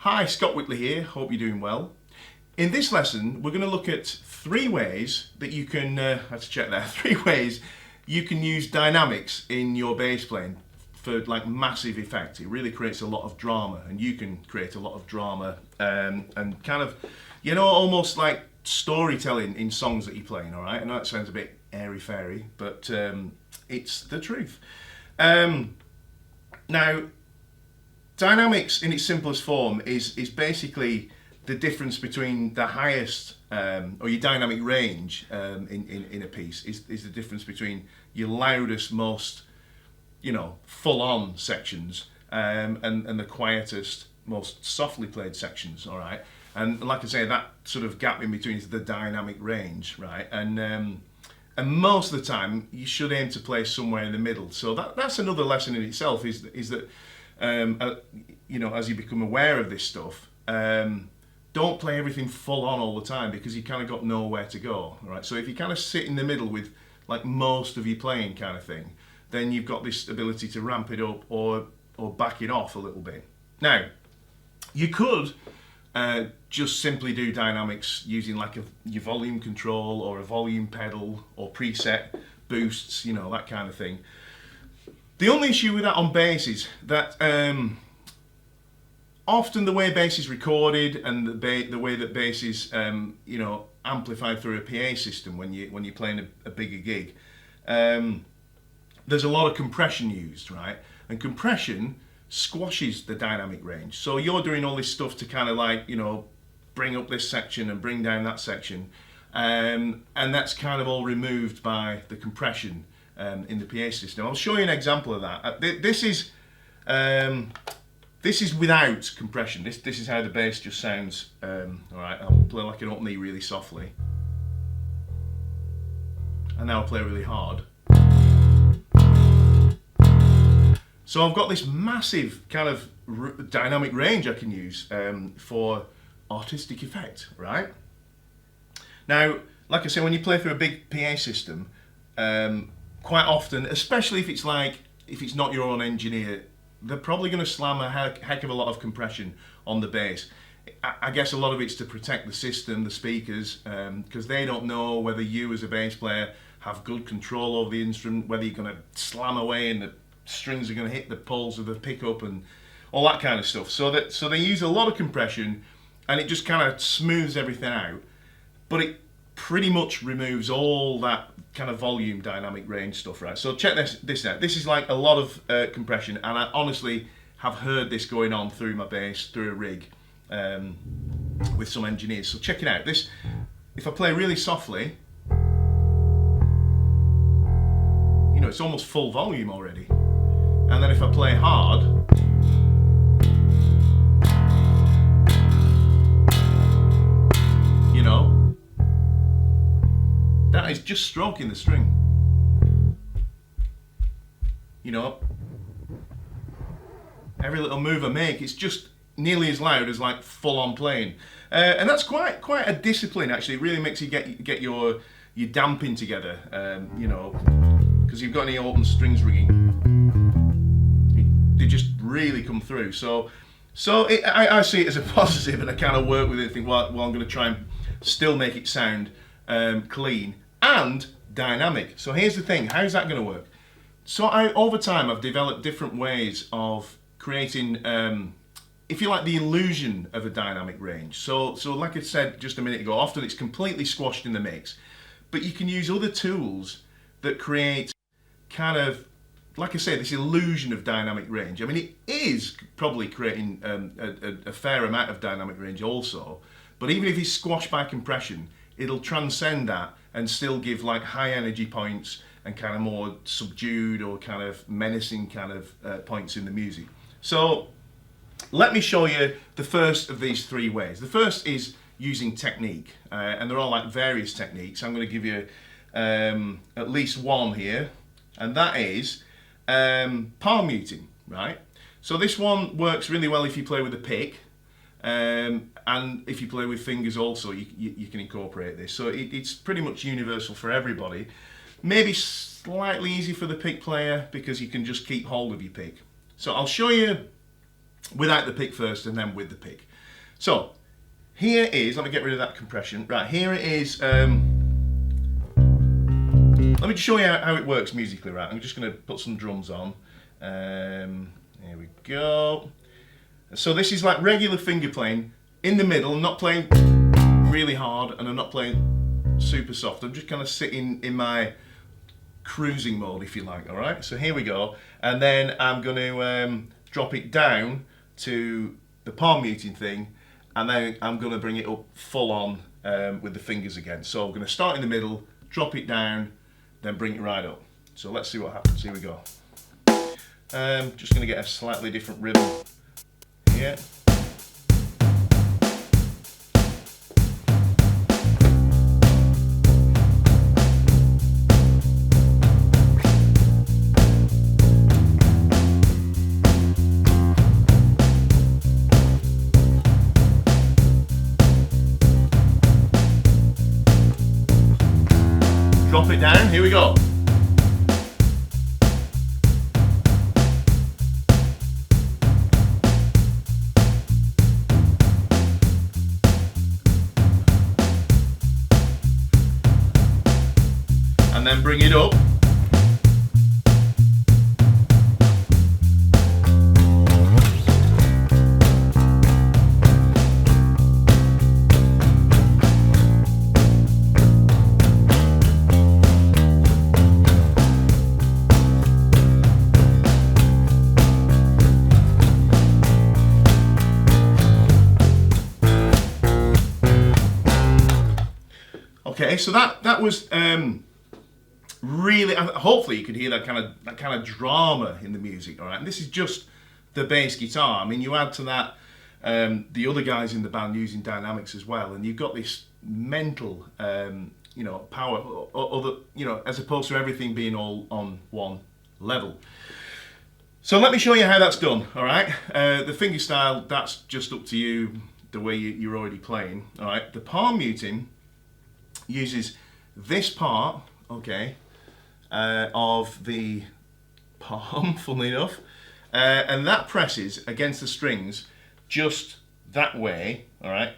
Hi, Scott Whitley here, hope you're doing well. In this lesson, we're going to look at three ways that you can, let's check that, three ways you can use dynamics in your bass playing for like massive effect. It really creates a lot of drama, and you can create a lot of drama and kind of, almost like storytelling in songs that you're playing, all right? I know that sounds a bit airy-fairy, but it's the truth. Now, dynamics in its simplest form is basically the difference between the highest, or your dynamic range in a piece, is the difference between your loudest, most, full-on sections and the quietest, most softly played sections, all right? And like I say, that sort of gap in between is the dynamic range, right? And most of the time, you should aim to play somewhere in the middle. So that's another lesson in itself, is that as you become aware of this stuff, don't play everything full on all the time, because you kind of got nowhere to go, right? So if you kind of sit in the middle with like most of your playing kind of thing, then you've got this ability to ramp it up or back it off a little bit. Now, you could just simply do dynamics using like your volume control or a volume pedal or preset boosts, that kind of thing. The only issue with that on bass is that often the way bass is recorded and the way that bass is amplified through a PA system when you're playing a bigger gig, there's a lot of compression used, right? And compression squashes the dynamic range. So you're doing all this stuff to kind of like, bring up this section and bring down that section, and that's kind of all removed by the compression in the PA system. I'll show you an example of that. This is without compression. This is how the bass just sounds. All right, I'll play like an up knee really softly, and now I'll play really hard. So I've got this massive kind of dynamic range I can use for artistic effect, right? Now, like I say, when you play through a big PA system, quite often, especially if it's not your own engineer, they're probably going to slam a heck of a lot of compression on the bass. I guess a lot of it's to protect the system, the speakers, because they don't know whether you as a bass player have good control over the instrument, whether you're going to slam away and the strings are going to hit the poles of the pickup and all that kind of stuff. So they use a lot of compression, and it just kind of smooths everything out, but it pretty much removes all that kind of volume dynamic range stuff, right? So check this out. This is like a lot of compression, and I honestly have heard this going on through my bass, through a rig, with some engineers. So check it out. This, if I play really softly, it's almost full volume already. And then if I play hard, that is just stroking the string. Every little move I make, it's just nearly as loud as like full on playing. And that's quite a discipline, actually. It really makes you get your damping together, because you've got any open strings rigging. They just really come through. So I see it as a positive, and I kind of work with it and think, well, I'm going to try and still make it sound clean and dynamic. So here's the thing, how's that going to work? So over time I've developed different ways of creating, if you like, the illusion of a dynamic range. So like I said just a minute ago, often it's completely squashed in the mix, but you can use other tools that create kind of, like I say, this illusion of dynamic range. I mean, it is probably creating a fair amount of dynamic range also, but even if it's squashed by compression, it'll transcend that and still give like high energy points and kind of more subdued or kind of menacing kind of points in the music. So let me show you the first of these three ways. The first is using technique, and they're all like various techniques. I'm going to give you at least one here, and that is palm muting, right? So this one works really well if you play with a pick, and if you play with fingers also, you can incorporate this. So it's pretty much universal for everybody. Maybe slightly easy for the pick player because you can just keep hold of your pick. So I'll show you without the pick first and then with the pick. So here is, let me get rid of that compression. Right, here it is. Let me just show you how it works musically, right? I'm just going to put some drums on. Here we go. So this is like regular finger playing. In the middle, I'm not playing really hard and I'm not playing super soft. I'm just kind of sitting in my cruising mode, if you like, all right? So here we go. And then I'm going to drop it down to the palm muting thing, and then I'm going to bring it up full on with the fingers again. So I'm going to start in the middle, drop it down, then bring it right up. So let's see what happens. Here we go. Just going to get a slightly different rhythm here. Drop it down, here we go. And then bring it up. Okay, so that was really, hopefully you could hear that kind of drama in the music, all right? And this is just the bass guitar. I mean, you add to that the other guys in the band using dynamics as well, and you've got this mental, power, other, as opposed to everything being all on one level. So let me show you how that's done, all right? The finger style, that's just up to you, the way you're already playing, all right? The palm muting uses this part, okay, of the palm, funnily enough, and that presses against the strings just that way, all right,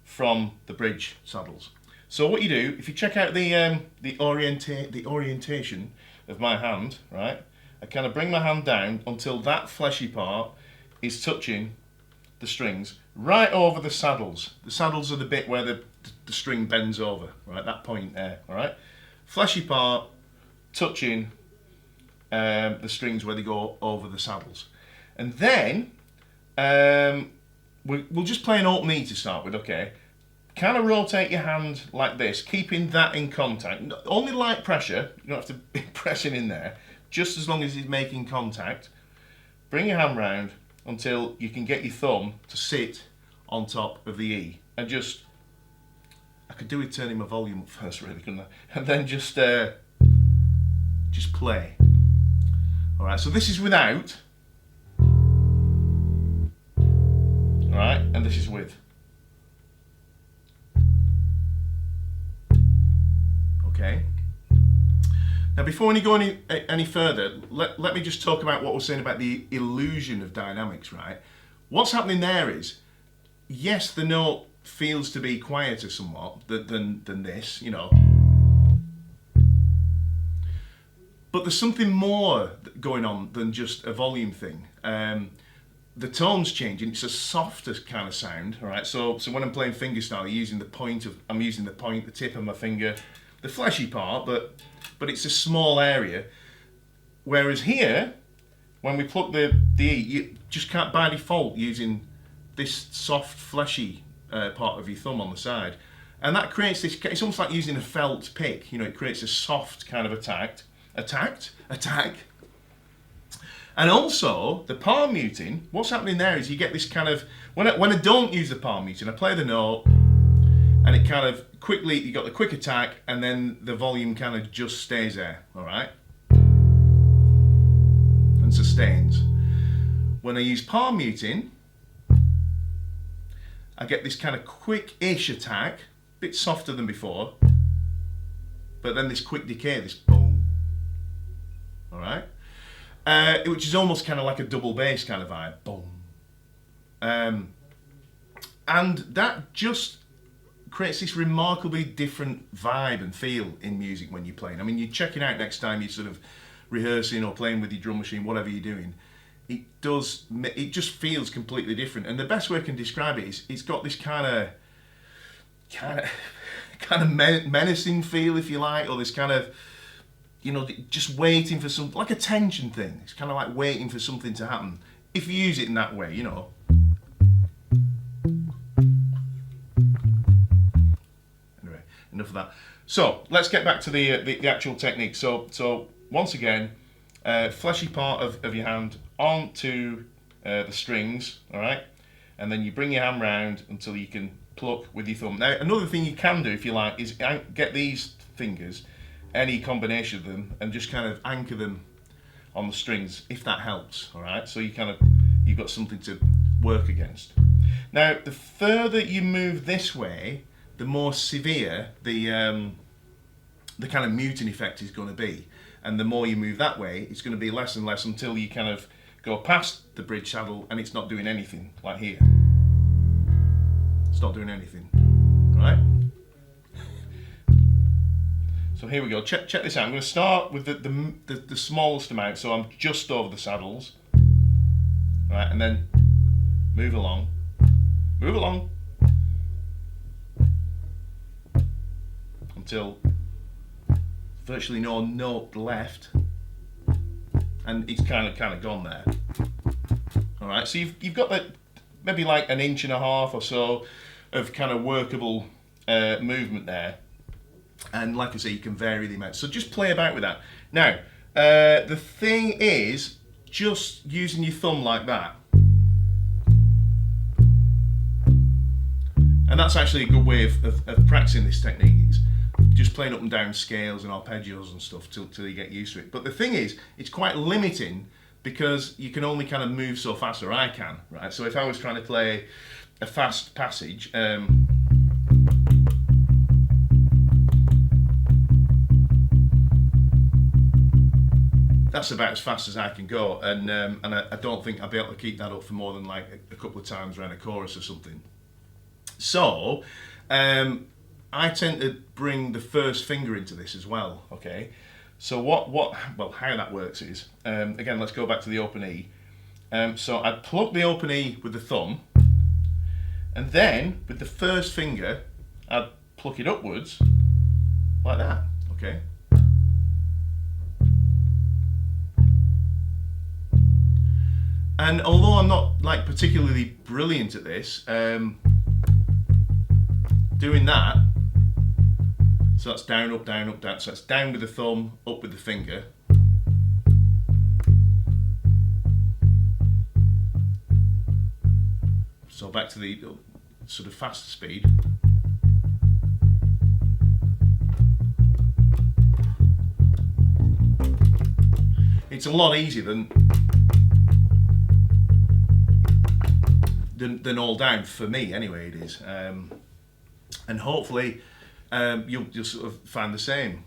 from the bridge saddles. So what you do, if you check out the orientation of my hand, right, I kind of bring my hand down until that fleshy part is touching the strings right over the saddles. The saddles are the bit where the string bends over, right, that point there, all right? Fleshy part touching the strings where they go over the saddles. And then we'll just play an alt me to start with, okay? Kind of rotate your hand like this, keeping that in contact. Only light pressure, you don't have to be pressing in there, just as long as it's making contact. Bring your hand round until you can get your thumb to sit on top of the E. And just, I could do with turning my volume up first, really, couldn't I? And then just play. All right, so this is without. All right, and this is with. Okay. Now, before we go any further, let me just talk about what we're saying about the illusion of dynamics, right? What's happening there is, yes, the note feels to be quieter somewhat than this, but there's something more going on than just a volume thing. The tone's changing. It's a softer kind of sound, all right? So when I'm playing fingerstyle, I'm using the tip of my finger, the fleshy part, but it's a small area. Whereas here, when we pluck the E, you just can't by default using this soft, fleshy part of your thumb on the side. And that creates this, it's almost like using a felt pick, it creates a soft kind of attack. And also, the palm muting, what's happening there is you get this kind of, when I don't use the palm muting, I play the note, and it kind of quickly, you got the quick attack, and then the volume kind of just stays there, all right? And sustains. When I use palm muting, I get this kind of quick-ish attack, a bit softer than before, but then this quick decay, this boom, all right? Which is almost kind of like a double bass kind of vibe, boom. And that just creates this remarkably different vibe and feel in music when you're playing. I mean, you're checking out next time you're sort of rehearsing or playing with your drum machine, whatever you're doing. It just feels completely different. And the best way I can describe it is it's got this kind of menacing feel, if you like, or this kind of, you know, just waiting for something, like a tension thing. It's kind of like waiting for something to happen. If you use it in that way, you know. Anyway, enough of that. So let's get back to the actual technique. So once again, fleshy part of your hand onto the strings, all right, and then you bring your hand round until you can pluck with your thumb. Now, another thing you can do, if you like, is get these fingers, any combination of them, and just kind of anchor them on the strings, if that helps, all right? So you've got something to work against. Now, the further you move this way, the more severe the kind of muting effect is going to be. And the more you move that way, it's going to be less and less until you kind of go past the bridge saddle and it's not doing anything, like here. It's not doing anything, right? So here we go. Check this out. I'm going to start with the smallest amount, so I'm just over the saddles, right? And then move along, until virtually no note left, and it's kind of gone there. All right. So you've got that maybe like an inch and a half or so of kind of workable movement there. And like I say, you can vary the amount. So just play about with that. Now, the thing is, just using your thumb like that. And that's actually a good way of practicing this technique, is just playing up and down scales and arpeggios and stuff till you get used to it. But the thing is, it's quite limiting because you can only kind of move so fast, or I can, right? So if I was trying to play a fast passage, that's about as fast as I can go, and I don't think I'll be able to keep that up for more than like a couple of times around a chorus or something. So I tend to bring the first finger into this as well. Okay, so how that works is, again, let's go back to the open E. So I pluck the open E with the thumb, and then with the first finger I'd pluck it upwards like that. Okay. And although I'm not like particularly brilliant at this, doing that, so that's down, up, down, up, down. So that's down with the thumb, up with the finger. So back to the sort of faster speed. It's a lot easier than all down, for me anyway. It is, and hopefully you'll sort of find the same.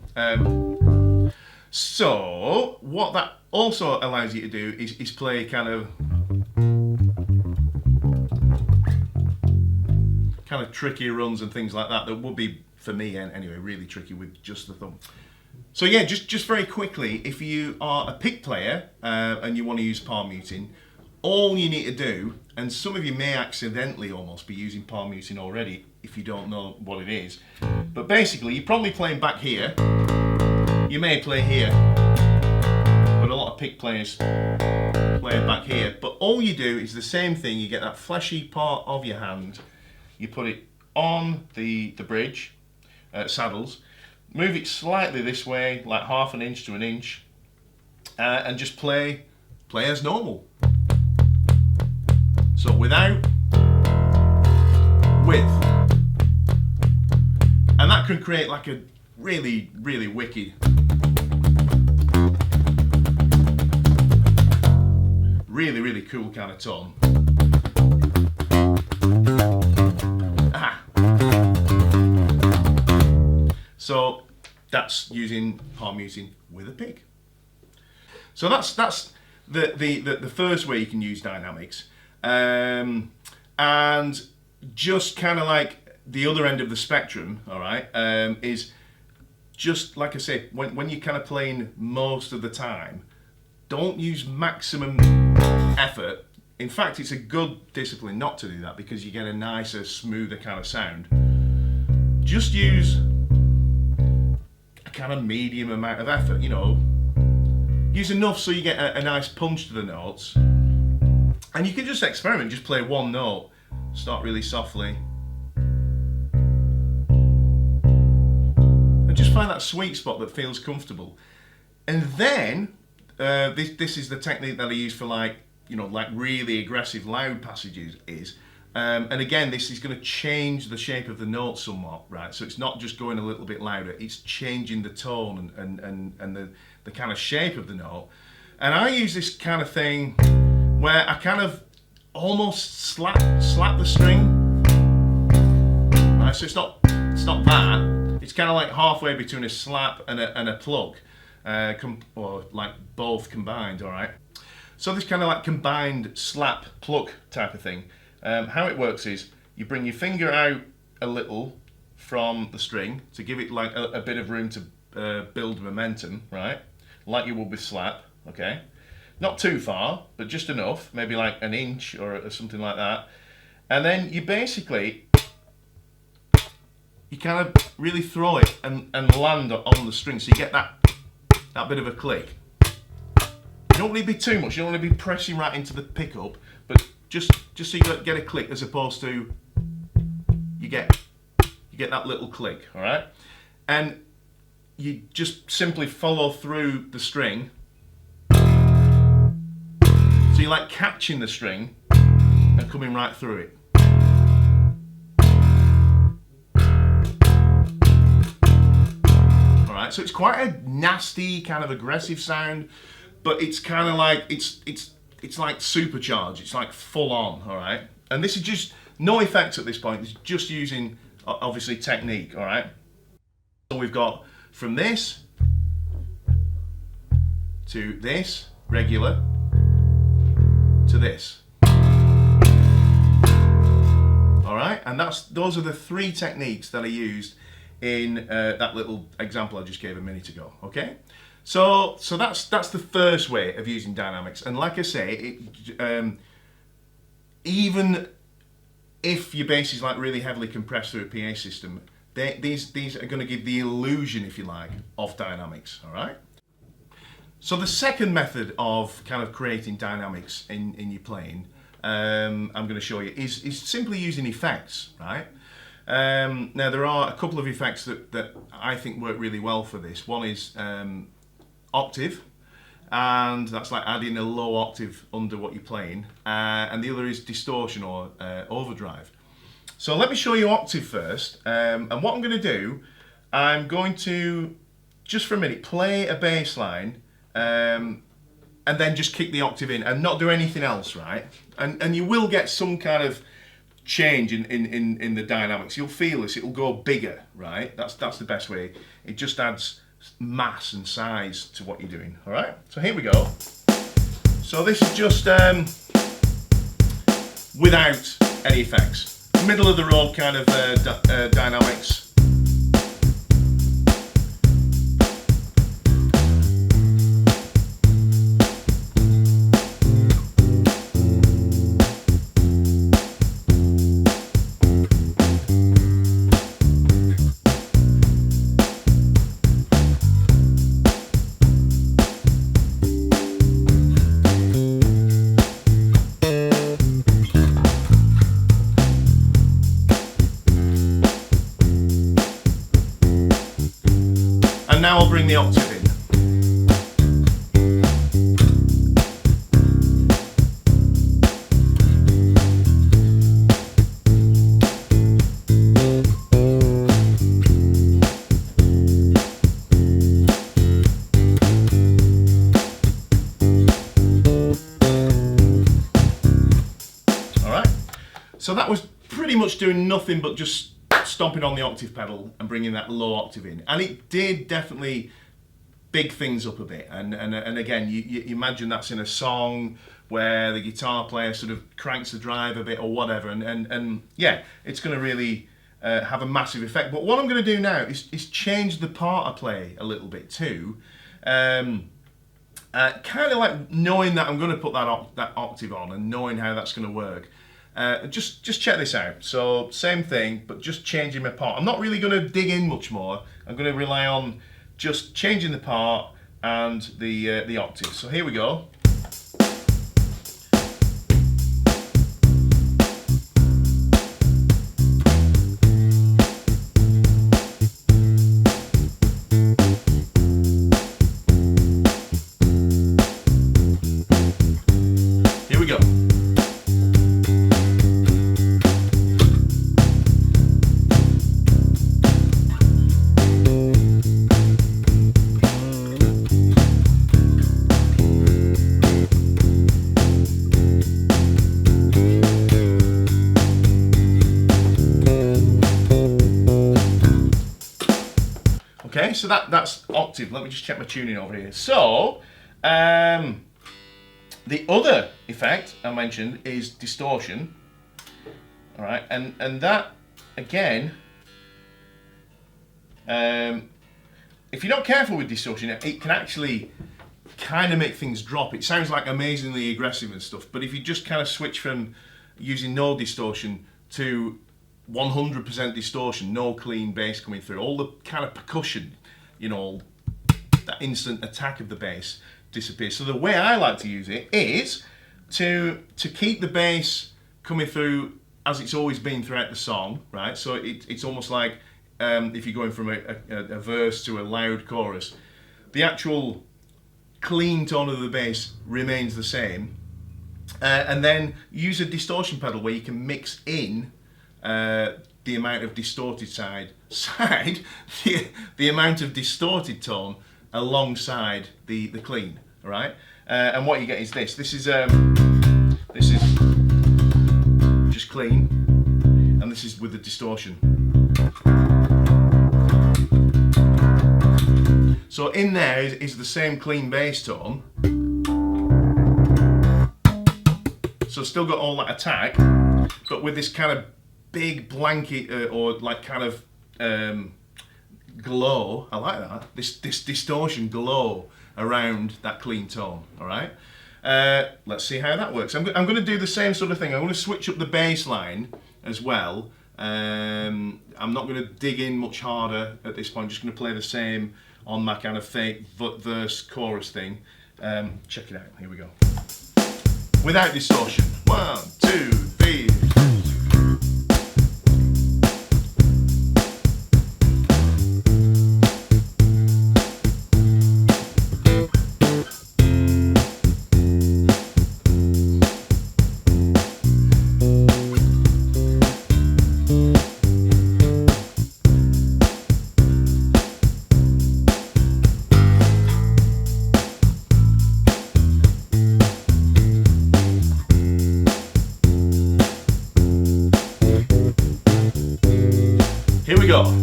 So what that also allows you to do is play kind of trickier runs and things like that would be, for me anyway, really tricky with just the thumb. So yeah, just very quickly, if you are a pick player and you want to use palm muting, all you need to do, and some of you may accidentally almost be using palm muting already if you don't know what it is, but basically you're probably playing back here, you may play here, but a lot of pick players play back here. But all you do is the same thing. You get that fleshy part of your hand, you put it on the bridge, saddles, move it slightly this way, like half an inch to an inch, and just play as normal. So without, with, and that can create like a really, really wicked, really, really cool kind of tone. Ah. So that's using palm muting with a pick. So that's the first way you can use dynamics. And just kind of like the other end of the spectrum, all right, is just like I say, when you're kind of playing most of the time, don't use maximum effort. In fact, it's a good discipline not to do that because you get a nicer, smoother kind of sound. Just use a kind of medium amount of effort, you know. Use enough so you get a nice punch to the notes. And you can just experiment, just play one note. Start really softly. And just find that sweet spot that feels comfortable. And then, this is the technique that I use for like really aggressive loud passages and again, this is going to change the shape of the note somewhat, right? So it's not just going a little bit louder, it's changing the tone and the kind of shape of the note. And I use this kind of thing where I kind of almost slap the string, right? So it's not that, it's kind of like halfway between a slap and a plug, or like both combined, all right? So this kind of like combined slap pluck type of thing. How it works is you bring your finger out a little from the string to give it like a bit of room to build momentum, right? Like you would with slap, okay? Not too far, but just enough, maybe like an inch or something like that. And then you basically, you kind of really throw it and land on the string, so you get that bit of a click. You don't need to be too much, you don't want to be pressing right into the pickup, but just so you get a click as opposed to you get that little click, all right? And you just simply follow through the string. So you're like catching the string and coming right through it. All right, so it's quite a nasty, kind of aggressive sound, but it's kind of like, it's like supercharged, it's like full on, all right? And this is just no effects at this point, it's just using, obviously, technique, all right? So we've got from this to this, regular, to this. All right, and those are the three techniques that I used in that little example I just gave a minute ago, okay? So that's the first way of using dynamics, and like I say, even if your bass is like really heavily compressed through a PA system, these are going to give the illusion, if you like, of dynamics. All right. So the second method of kind of creating dynamics in your playing, I'm going to show you, is simply using effects, right? Now there are a couple of effects that I think work really well for this. One is Octave, and that's like adding a low octave under what you're playing, and the other is distortion or overdrive. So let me show you Octave first, and what I'm going to do, I'm going to, just for a minute, play a bass line, and then just kick the octave in and not do anything else, right? And you will get some kind of change in the dynamics. You'll feel this, it'll go bigger, right? That's the best way. It just adds mass and size to what you're doing, all right? So here we go. So this is just without any effects. Middle of the road kind of dynamics. And now I'll bring the octave in. All right, so that was pretty much doing nothing but just stomping on the octave pedal and bringing that low octave in, and it did definitely big things up a bit. And again, you imagine that's in a song where the guitar player sort of cranks the drive a bit or whatever, and yeah, it's going to really have a massive effect. But what I'm going to do now is change the part I play a little bit too. Kind of like knowing that I'm going to put that octave on and knowing how that's going to work. Just check this out. So same thing, but just changing my part. I'm not really going to dig in much more. I'm going to rely on just changing the part and the octave. So here we go. Here we go. Okay, so that's octave. Let me just check my tuning over here. So, the other effect I mentioned is distortion. All right, and that again, if you're not careful with distortion, it can actually kind of make things drop. It sounds like amazingly aggressive and stuff, but if you just kind of switch from using no distortion to 100% distortion, no clean bass coming through, all the kind of percussion, you know, that instant attack of the bass disappears. So the way I like to use it is to keep the bass coming through as it's always been throughout the song, right? So it's almost like if you're going from a verse to a loud chorus, the actual clean tone of the bass remains the same, and then use a distortion pedal where you can mix in the amount of distorted the amount of distorted tone alongside the clean, all right? And what you get is this. This is just clean, and this is with the distortion. So in there is the same clean bass tone. So still got all that attack, but with this kind of big blanket or like kind of glow. I like that. This distortion glow around that clean tone. All right. Let's see how that works. I'm going to do the same sort of thing. I'm going to switch up the bass line as well. I'm not going to dig in much harder at this point. I'm just going to play the same on my kind of fake verse chorus thing. Check it out. Here we go. Without distortion. 1, 2, 3. Here we go.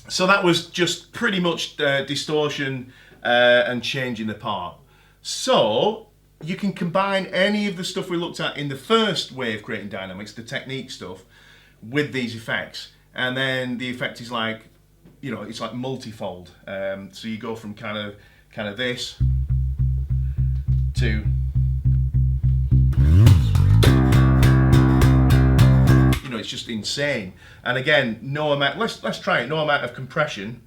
So that was just pretty much distortion and changing the part. So you can combine any of the stuff we looked at in the first way of creating dynamics, the technique stuff, with these effects. And then the effect is like, you know, it's like multifold. So you go from kind of this to, you know, it's just insane. And again, no amount, let's try it, no amount of compression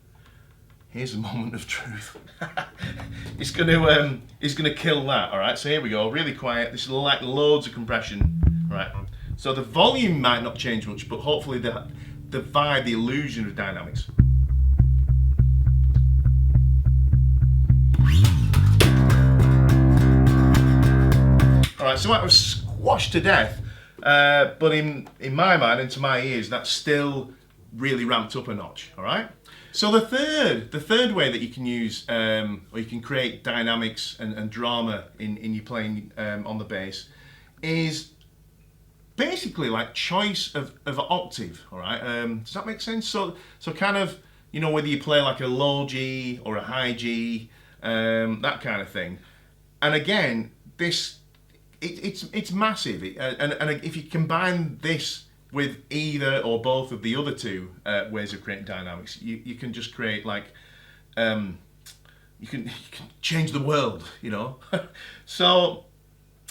here's a moment of truth. It's gonna kill that. All right, so here we go, really quiet. This is like loads of compression, right? So the volume might not change much, but hopefully the vibe, the illusion of dynamics. All right, so that was squashed to death, but in my mind and to my ears, that's still really ramped up a notch. All right. So the third way that you can use, or you can create dynamics and drama in your playing on the bass, is basically like choice of octave. All right. Does that make sense? So kind of, you know, whether you play like a low G or a high G, that kind of thing. And again, this. It's massive, and if you combine this with either or both of the other two ways of creating dynamics, you can just create like you can change the world, you know. So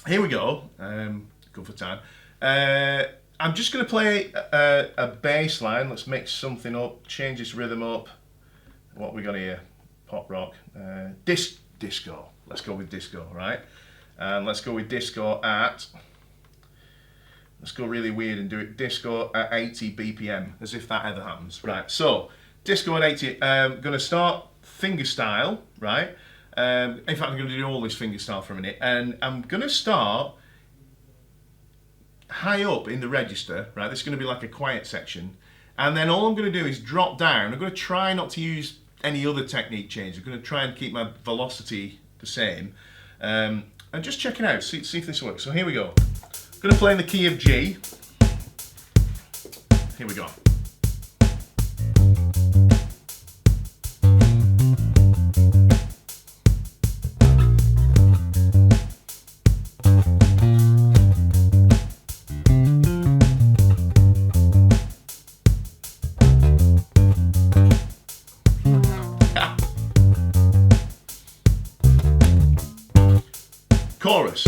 here we go. Good for time. I'm just going to play a bass line. Let's mix something up, change this rhythm up. What we got here? Pop rock, disco. Let's go with disco, right? And let's go with disco at, let's go really weird and do it disco at 80 BPM, as if that ever happens. Right, so disco at 80, I'm going to start fingerstyle, right? In fact, I'm going to do all this fingerstyle for a minute, and I'm going to start high up in the register, right? This is going to be like a quiet section, and then all I'm going to do is drop down. I'm going to try not to use any other technique change. I'm going to try and keep my velocity the same. And just check it out, see if this works. So here we go. I'm going to play in the key of G. Here we go. Chorus.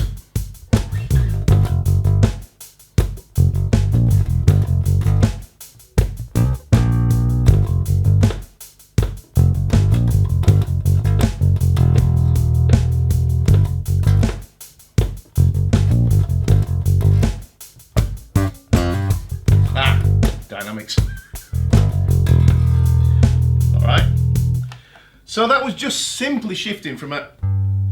Dynamics. All right. So that was just simply shifting from a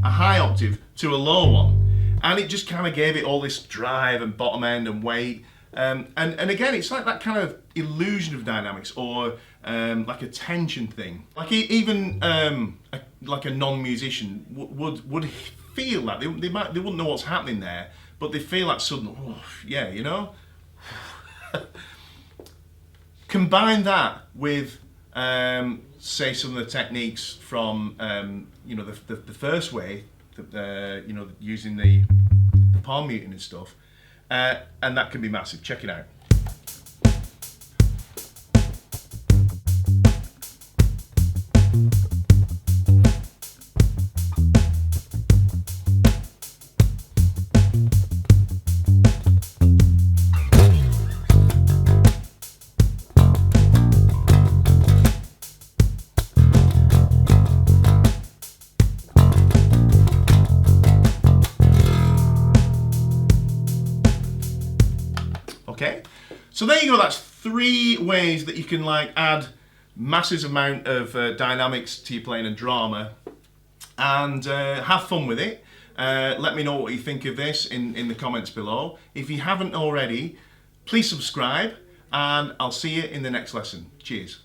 high octave to a low one, and it just kind of gave it all this drive and bottom end and weight, and again, it's like that kind of illusion of dynamics, or like a tension thing. Like even like a non-musician would feel that they wouldn't know what's happening there, but they feel that sudden, oh, yeah, you know. Combine that with say some of the techniques from you know, the first way, you know, using the palm muting and stuff, and that can be massive. Check it out. Okay, so there you go. That's 3 ways that you can like add massive amount of dynamics to your playing and drama, and have fun with it. Let me know what you think of this in the comments below. If you haven't already, please subscribe, and I'll see you in the next lesson. Cheers.